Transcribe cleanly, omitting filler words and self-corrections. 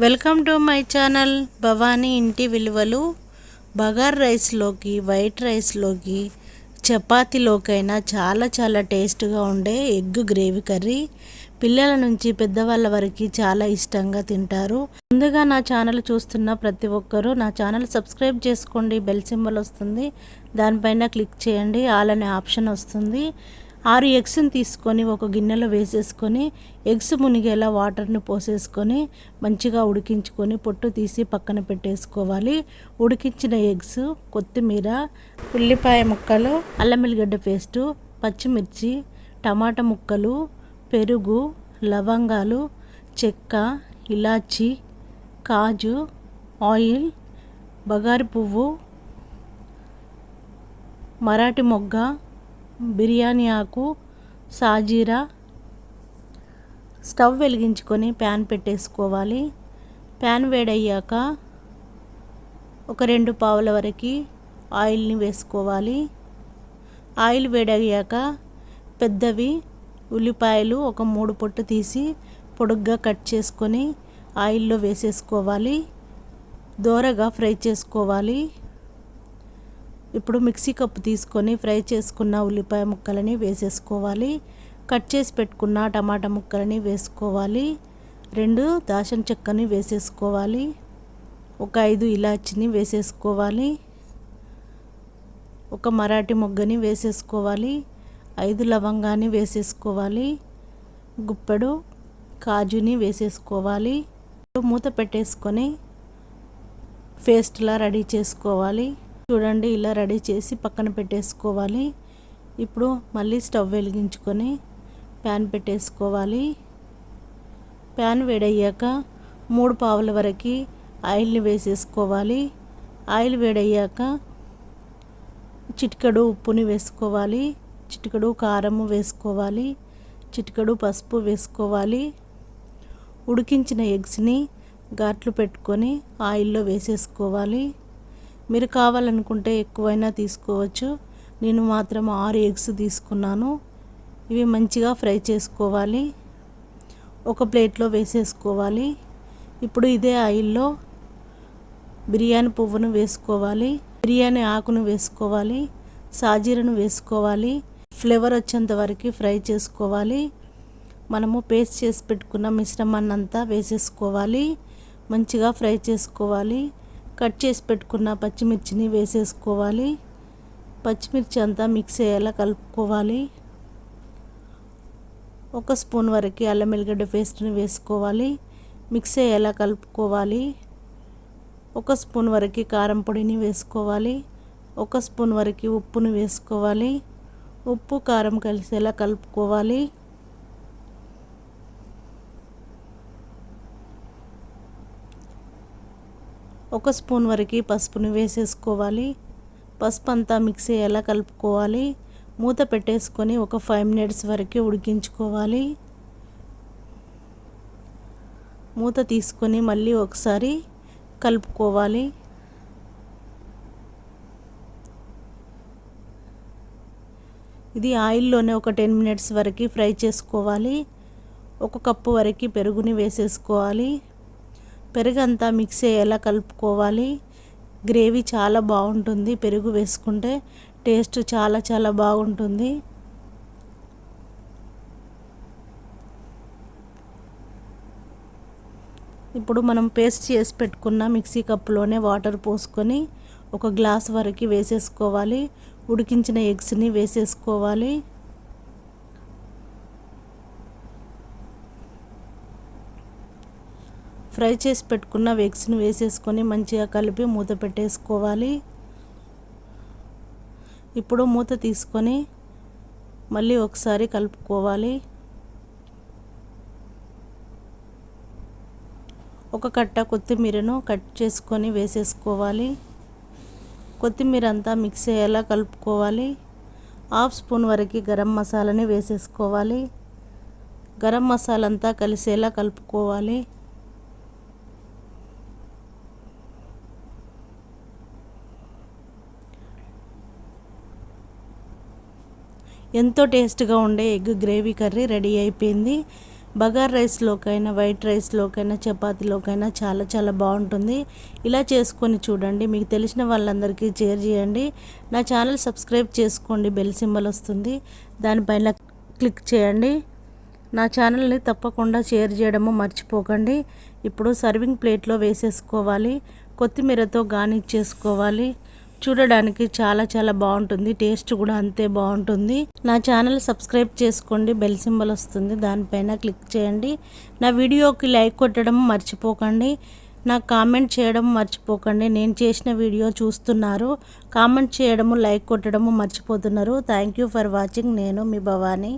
Welcome to my channel Bhavani ఇంటి విలువలు. బగార్ రైస్లోకి, వైట్ రైస్లోకి, చపాతీలోకైనా చాలా టేస్ట్గా ఉండే ఎగ్ గ్రేవీ కర్రీ పిల్లల నుంచి పెద్దవాళ్ళ వరకు చాలా ఇష్టంగా తింటారు. ముందుగా నా ఛానల్ చూస్తున్న ప్రతి ఒక్కరూ నా ఛానల్ సబ్స్క్రైబ్ చేసుకోండి. బెల్ సింబల్ వస్తుంది, దానిపైన క్లిక్ చేయండి. ఆల్ అనే ఆప్షన్ వస్తుంది. 6 ఎగ్స్ని తీసుకొని ఒక గిన్నెలో వేసేసుకొని ఎగ్స్ మునిగేలా వాటర్ని పోసేసుకొని మంచిగా ఉడికించుకొని పొట్టు తీసి పక్కన పెట్టేసుకోవాలి. ఉడికించిన ఎగ్స్, కొత్తిమీర, ఉల్లిపాయ ముక్కలు, అల్లం వెల్లిగడ్డ పేస్టు, పచ్చిమిర్చి, టమాటా ముక్కలు, పెరుగు, లవంగాలు, చెక్క, ఇలాచి, కాజు, ఆయిల్, బగారి పువ్వు, మరాఠీ మొగ్గ, బిర్యానీ ఆకు, సాజీరా. స్టవ్ వెలిగించుకొని ప్యాన్ పెట్టేసుకోవాలి. ప్యాన్ వేడయ్యాక ఒక 2 పావుల వరకు ఆయిల్ని వేసుకోవాలి. ఆయిల్ వేడయ్యాక పెద్దవి ఉల్లిపాయలు ఒక 3 పొట్టు తీసి పొడుగ్గా కట్ చేసుకొని ఆయిల్లో వేసేసుకోవాలి. దోరగా ఫ్రై చేసుకోవాలి. ఇప్పుడు మిక్సీ కప్పు తీసుకొని ఫ్రై చేసుకున్న ఉల్లిపాయ ముక్కలని వేసేసుకోవాలి. కట్ చేసి పెట్టుకున్న టమాటా ముక్కలని వేసుకోవాలి. 2 దాల్చిన చెక్కని వేసేసుకోవాలి. ఒక 5 ఇలాచిని వేసేసుకోవాలి. ఒక మరాఠీ మొగ్గని వేసేసుకోవాలి. 5 లవంగాన్ని వేసేసుకోవాలి. గుప్పెడు కాజుని వేసేసుకోవాలి. మూత పెట్టేసుకొని పేస్ట్లా రెడీ చేసుకోవాలి. చూడండి, ఇలా రెడీ చేసి పక్కన పెట్టేసుకోవాలి. ఇప్పుడు మళ్ళీ స్టవ్ వెలిగించుకొని ప్యాన్ పెట్టేసుకోవాలి. ప్యాన్ వేడయ్యాక 3 పావుల వరకు ఆయిల్ని వేసేసుకోవాలి. ఆయిల్ వేడయ్యాక చిటికెడు ఉప్పుని వేసుకోవాలి. చిటికెడు కారము వేసుకోవాలి. చిటికెడు పసుపు వేసుకోవాలి. ఉడికించిన ఎగ్స్ని ఘాట్లు పెట్టుకొని ఆయిల్లో వేసేసుకోవాలి. మీరు కావాలనుకుంటే ఎక్కువైనా తీసుకోవచ్చు. నేను మాత్రం 6 ఎగ్స్ తీసుకున్నాను. ఇవి మంచిగా ఫ్రై చేసుకోవాలి. ఒక ప్లేట్లో వేసేసుకోవాలి. ఇప్పుడు ఇదే ఆయిల్లో బిర్యానీ పువ్వును వేసుకోవాలి. బిర్యానీ ఆకును వేసుకోవాలి. సాజీరను వేసుకోవాలి. ఫ్లేవర్ వచ్చేంత వరకు ఫ్రై చేసుకోవాలి. మనము పేస్ట్ చేసి పెట్టుకున్న మిశ్రమాన్ని అంతా వేసేసుకోవాలి. మంచిగా ఫ్రై చేసుకోవాలి. కట్ చేసి పెట్టుకున్న పచ్చిమిర్చిని వేసేసుకోవాలి. పచ్చిమిర్చి అంతా మిక్స్ అయ్యేలా కలుపుకోవాలి. 1 స్పూన్ వరకు అల్లం వెల్లిగడ్డ పేస్ట్ని వేసుకోవాలి. మిక్స్ అయ్యేలా కలుపుకోవాలి. 1 స్పూన్ వరకు కారం పొడిని వేసుకోవాలి. 1 స్పూన్ వరకు ఉప్పును వేసుకోవాలి. ఉప్పు కారం కలిసేలా కలుపుకోవాలి. ఒక స్పూన్ వరకు పసుపుని వేసేసుకోవాలి. పసుపు అంతా మిక్స్ అయ్యేలా కలుపుకోవాలి. మూత పెట్టేసుకొని ఒక 5 మినిట్స్ వరకు ఉడికించుకోవాలి. మూత తీసుకొని మళ్ళీ ఒకసారి కలుపుకోవాలి. ఇది ఆయిల్లోనే ఒక 10 మినిట్స్ వరకు ఫ్రై చేసుకోవాలి. 1 కప్పు వరకు పెరుగుని వేసేసుకోవాలి. పెరుగంతా మిక్స్ అయ్యేలా కలుపుకోవాలి. గ్రేవీ చాలా బాగుంటుంది. పెరుగు వేసుకుంటే టేస్ట్ చాలా బాగుంటుంది. ఇప్పుడు మనం పేస్ట్ చేసి పెట్టుకున్న మిక్సీ కప్పులోనే వాటర్ పోసుకొని 1 గ్లాస్ వరకు వేసేసుకోవాలి. ఉడికించిన ఎగ్స్ని వేసేసుకోవాలి. ఫ్రై చేసి పెట్టుకున్న ఎగ్స్ని వేసేసుకొని మంచిగా కలిపి మూత పెట్టేసుకోవాలి. ఇప్పుడు మూత తీసుకొని మళ్ళీ ఒకసారి కలుపుకోవాలి. ఒక కట్ట కొత్తిమీరను కట్ చేసుకొని వేసేసుకోవాలి. కొత్తిమీర అంతా మిక్స్ అయ్యేలా కలుపుకోవాలి. 1/2 స్పూన్ వరకు గరం మసాలాని వేసేసుకోవాలి. గరం మసాలా అంతా కలిసేలా కలుపుకోవాలి. ఎంతో టేస్ట్గా ఉండే ఎగ్ గ్రేవీ కర్రీ రెడీ అయిపోయింది. బగార్ రైస్లోకైనా వైట్ రైస్లోకైనా చపాతీలోకైనా చాలా చాలా బాగుంటుంది. ఇలా చేసుకొని చూడండి. మీకు తెలిసిన వాళ్ళందరికీ షేర్ చేయండి. నా ఛానల్ సబ్స్క్రైబ్ చేసుకోండి. బెల్ సింబల్ వస్తుంది, దానిపైన క్లిక్ చేయండి. నా ఛానల్ని తప్పకుండా షేర్ చేయడము మర్చిపోకండి. ఇప్పుడు సర్వింగ్ ప్లేట్లో వేసేసుకోవాలి. కొత్తిమీరతో గార్నిష్ చేసుకోవాలి. చూడడానికి చాలా చాలా బాగుంటుంది. టేస్ట్ కూడా అంతే బాగుంటుంది. నా ఛానల్ సబ్స్క్రైబ్ చేసుకోండి. బెల్ సింబల్ వస్తుంది, దానిపైన క్లిక్ చేయండి. నా వీడియోకి లైక్ కొట్టడం మర్చిపోకండి. నాకు కామెంట్ చేయడం మర్చిపోకండి. నేను చేసిన వీడియో చూస్తున్నారు, కామెంట్ చేయడము లైక్ కొట్టడము మర్చిపోతున్నారు. Thank you for watching. నేను మీ భవాని.